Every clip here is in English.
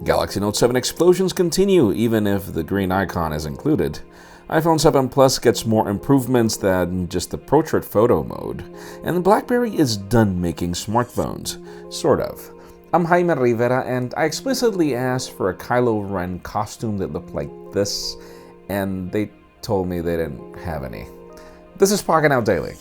Galaxy Note 7 explosions continue, even if the green icon is included. iPhone 7 Plus gets more improvements than just the portrait photo mode. And BlackBerry is done making smartphones. Sort of. I'm Jaime Rivera, and I explicitly asked for a Kylo Ren costume that looked like this, and they told me they didn't have any. This is Pocketnow Daily.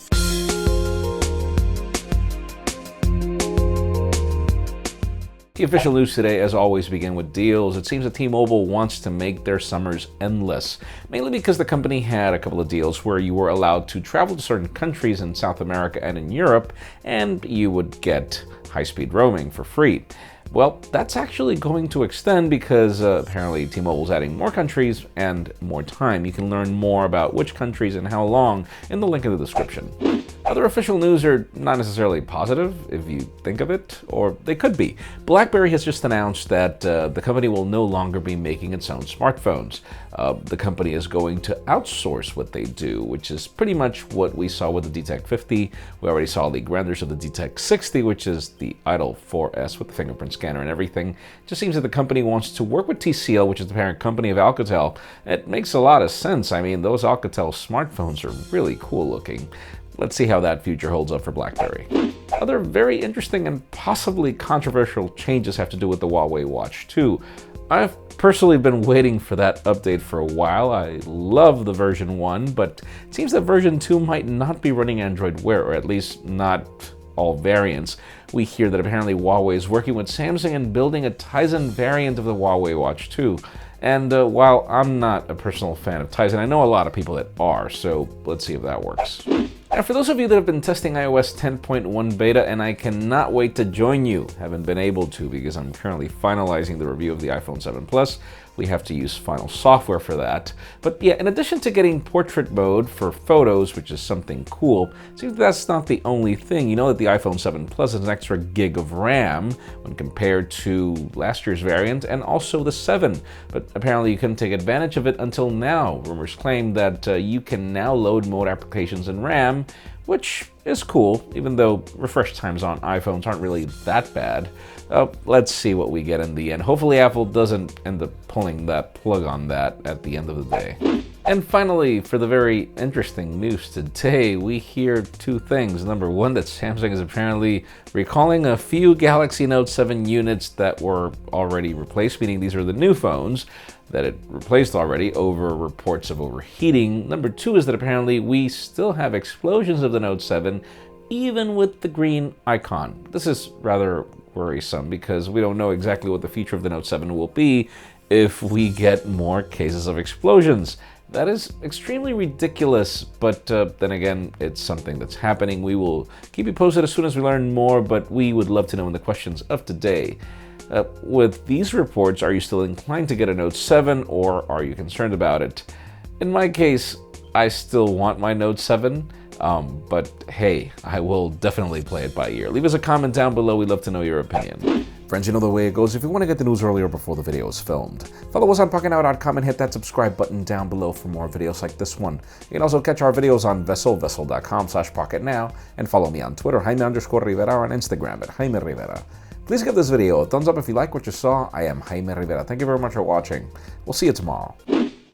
The official news today, as always, begin with deals. It seems that T-Mobile wants to make their summers endless, mainly because the company had a couple of deals where you were allowed to travel to certain countries in South America and in Europe, and you would get high-speed roaming for free. Well, that's actually going to extend because apparently T-Mobile's adding more countries and more time. You can learn more about which countries and how long in the link in the description. Other official news are not necessarily positive, if you think of it, or they could be. BlackBerry has just announced that the company will no longer be making its own smartphones. The company is going to outsource what they do, which is pretty much what we saw with the D-Tech 50. We already saw leak renders of the D-Tech 60, which is the Idol 4S with the fingerprint scanner and everything. It just seems that the company wants to work with TCL, which is the parent company of Alcatel. It makes a lot of sense. I mean, those Alcatel smartphones are really cool looking. Let's see how that future holds up for BlackBerry. Other very interesting and possibly controversial changes have to do with the Huawei Watch 2. I've personally been waiting for that update for a while. I love the version 1, but it seems that version 2 might not be running Android Wear, or at least not all variants. We hear that apparently Huawei is working with Samsung and building a Tizen variant of the Huawei Watch 2. And while I'm not a personal fan of Tizen, I know a lot of people that are, so let's see if that works. Now, for those of you that have been testing iOS 10.1 beta, and I cannot wait to join you, haven't been able to because I'm currently finalizing the review of the iPhone 7 Plus. We have to use final software for that. But yeah, in addition to getting portrait mode for photos, which is something cool, it seems that's not the only thing. You know that the iPhone 7 Plus has an extra gig of RAM when compared to last year's variant, and also the 7. But apparently you couldn't take advantage of it until now. Rumors claim that you can now load mode applications in RAM, which is cool, even though refresh times on iPhones aren't really that bad. Let's see what we get in the end. Hopefully Apple doesn't end up pulling that plug on that at the end of the day. And finally, for the very interesting news today, we hear two things. Number one, that Samsung is apparently recalling a few Galaxy Note 7 units that were already replaced, meaning these are the new phones that it replaced already, over reports of overheating. Number two is that apparently we still have explosions of the Note 7, even with the green icon. This is rather worrisome because we don't know exactly what the future of the Note 7 will be if we get more cases of explosions. That is extremely ridiculous, but then again, it's something that's happening. We will keep you posted as soon as we learn more, but we would love to know in the questions of today. With these reports, are you still inclined to get a Note 7, or are you concerned about it? In my case, I still want my Note 7, but hey, I will definitely play it by ear. Leave us a comment down below. We'd love to know your opinion. Friends, you know the way it goes. If you want to get the news earlier before the video is filmed, follow us on Pocketnow.com and hit that subscribe button down below for more videos like this one. You can also catch our videos on vessel.com/Pocketnow, and follow me on Twitter, Jaime_Rivera, or on Instagram at Jaime Rivera. Please give this video a thumbs up if you like what you saw. I am Jaime Rivera. Thank you very much for watching. We'll see you tomorrow.